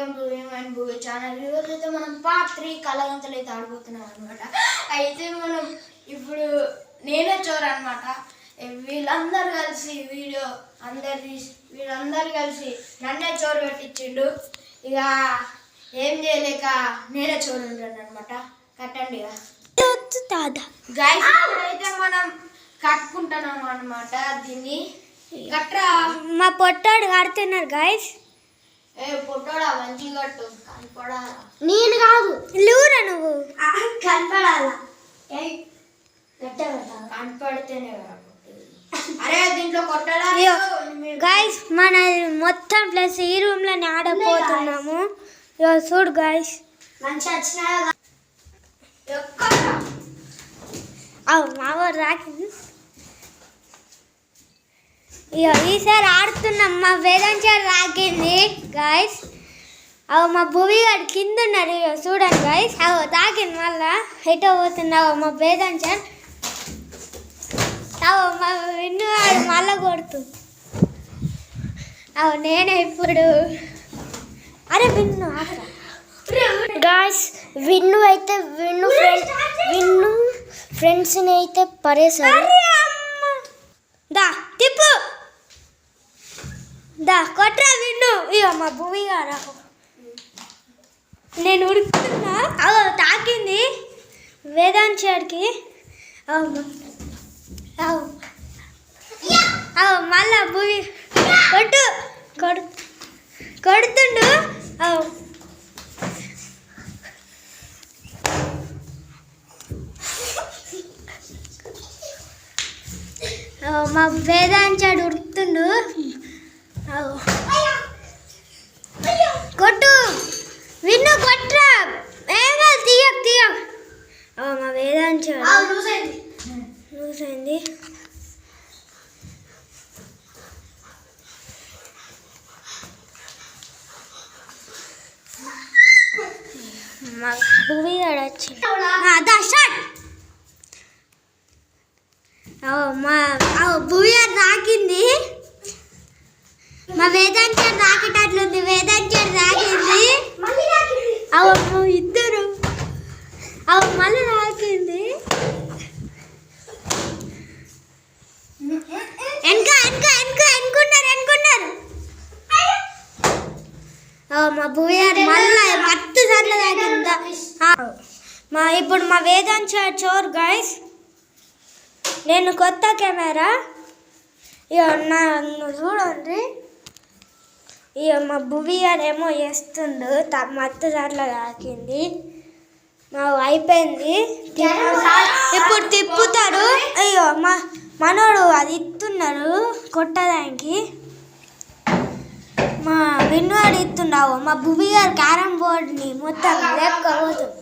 Welcome to and భూమి channel. ఈరోజు అయితే మనం పార్ట్ 3 కలగంతలు అయితే ఆడిపోతున్నాం అనమాట. అయితే మనం ఇప్పుడు నేనే చోరు అనమాట. వీళ్ళందరూ కలిసి వీళ్ళందరూ కలిసి నన్నే చోరు పెట్టించిండు. ఇక ఏం చేయలేక నేనే చోరు ఉంటాను అనమాట. కట్టండి ఇక గైస్. ఇప్పుడైతే మనం కట్టుకుంటున్నాం అనమాట. దీన్ని కట్టరా మా పొట్టాడు కడుతున్నారు గైస్. పొట్టోడా మంచి కట్టు కనపడా. నేను కాదు లూరా నువ్వు కనపడాలా కనపడితేనే. అరే దీంట్లో కొట్టడా గైస్. మన మొత్తం ప్లస్ ఈ రూమ్ లోనే ఆడపోతున్నాము. చూడు గైస్ మంచి వచ్చినా మావాడు రాకింది. ఈసారి ఆడుతున్నాం. మా వేదాంచారు రాకింది గైస్. మా భూమి గారు కింద ఉన్నారు. చూడండి గైస్. తాకింది మళ్ళా ఎటో పోతున్నావు మా వేదాంచారు. మా విన్నుగాడు మళ్ళా కొడుతుంది. నేనే ఇప్పుడు అరే విన్ను గాయస్. విన్ను అయితే విన్ను ఫ్రెండ్స్ని అయితే పరేసారు. దా తిప్పు దా కొట్రా విన్ను. ఇక మా భూమి గారు నేను ఉడుకుతున్నా. తాకింది వేదాంచాడికి. మళ్ళా భూమి కొడుతుండు. మా వేదాంచాడు ఉడుకుతుండు. కొట్టు విన్ను కొట్రా. ఏమో తీయ మా వేదాంచాడు లూజ్ అయింది. మా భూమి గాడు వచ్చింది. మా భూమి గారు రాకింది. మా వేదాంచాడు రాకేటట్లుంది. వేదాంచాడు రాకింది. ఇద్దరు మళ్ళీ రాకింది. ఎన్నుకున్నారు. మా భూమి గారు మళ్ళీ మత్తు సార్లు తాకిందా. ఇప్పుడు మా వేదాంచాడు చోర్ గైస్. నేను కొత్త కెమెరా ఇక నన్ను చూడండి. ఇక మా భూమి గారు ఏమో చేస్తుండు. మత్తు సార్లు తాకింది. అయిపోయింది. ఇప్పుడు తిప్పుతారు. అయ్యో మనోడు అది ఇస్తున్నారు కొట్టడానికి. మా విన్నువాడు ఇస్తుండవు. మా భూమి గారు క్యారమ్ బోర్డుని మొత్తం లేపుకోబోతుంది.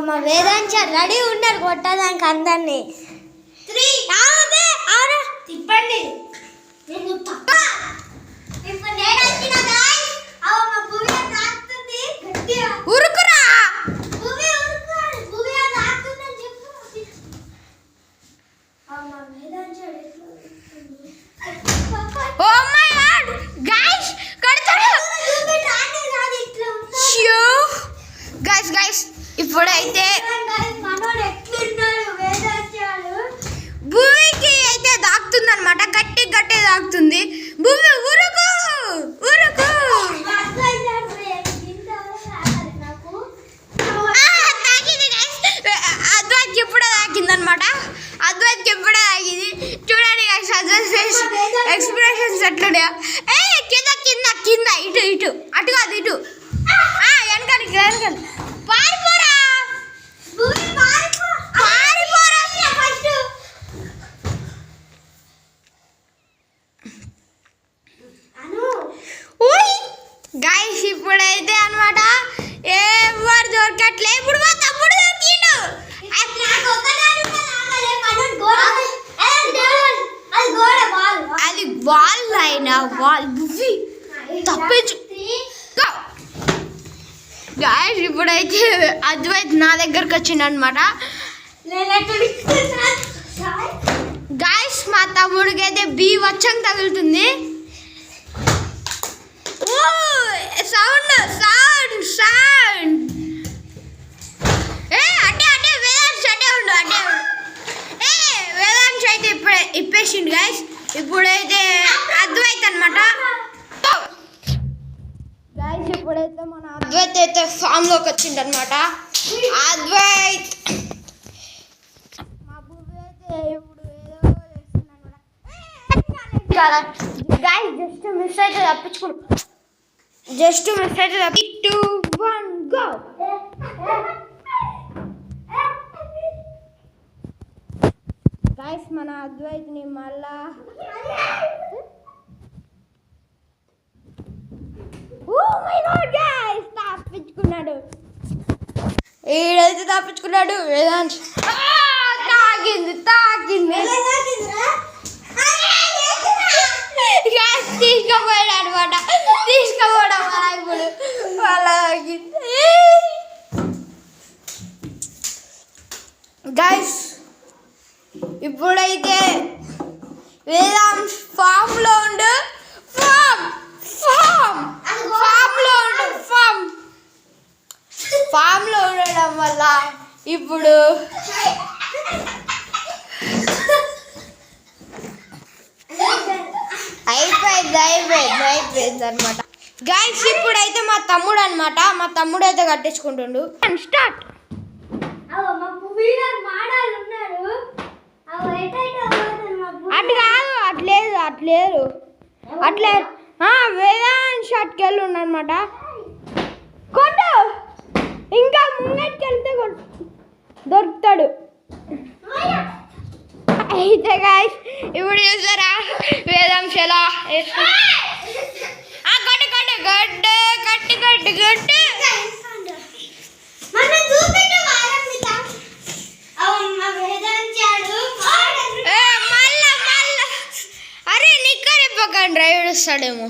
మా వేదాంచారు రెడీ ఉన్నారు కొట్టడానికి అందరినీ. తిప్పండి. ఉరుకురా. గైస్ ఇప్పుడైతే భూమికి అయితే దాక్తుంది అనమాట. గట్టి దాక్తుంది. భూమి ఉరుకు. అద్వైత్కి ఎప్పుడే తాకిందనమాట. అద్వైత్కి ఎప్పుడే తాకింది. చూడండి గైస్ అద్వైత్ ఫేస్ ఎక్స్ప్రెషన్స్ ఎట్లున్నాయో. కింద ఇటు అటు కాదు ఇటు వెనకాల పారిపోరా. గైస్ ఇప్పుడైతే అనమాట ఎవరు దొరకట్లే. ఇప్పుడు మా తమ్ముడు దొరికిండు. అది బాల్ అయినా బాల్ బువ్వి తప్పించు. గాయస్ ఇప్పుడైతే అద్వైత్ నా దగ్గరకు వచ్చిండు అనమాట. గాయస్ మా తమ్ముడికి అయితే బీ వచ్చంగా తగులుతుంది. విప్పేసిండు గైస్. ఇప్పుడైతే అద్వైత్ అనమాట గైస్. ఇప్పుడైతే మన అద్వైత్ అయితే ఫామ్ లోకి వచ్చిండు అనమాట. అద్వైత్ మా బువ్వి అయితే ఇప్పుడు ఏదో చేస్తుంది అనమాట. గైస్ జస్ట్ మిస్ అయితే తప్పించుకున్నాం. జస్ట్ మిస్ అయితే 2 1 గో. గైస్ మన అద్వైత్ని మళ్ళా తప్పించుకున్నాడు. ఈడైతే తప్పించుకున్నాడు. వేదాంశ్ తాగింది తీసుకుపోయాడు అనమాట. తీసుకోపోవడం ఇప్పుడు వాళ్ళ గైస్. ఇప్పుడైతే వేదాంశ్ ఫామ్లో ఉండు. ఫామ్లో ఉండడం వల్ల ఇప్పుడు అయిపోయింది అనమాట. గైస్ ఇప్పుడైతే మా తమ్ముడు అనమాట. మా తమ్ముడు అయితే కట్టించుకుంటుండు. స్టార్ట్. అటు కాదు, అట్లేదు అట్లే వేదాంత్ షాట్కి వెళ్ళి ఉండనమాట. కొట్టు, ఇంకా ముంగటికి వెళ్తే దొరుకుతాడు. అయితే గైస్ ఇప్పుడు చూసారా వేదాంశ్ ఎలా గడ్డు అరే నిక్కర్ ఇప్పకండి డ్రైవర్ వస్తాడేమో.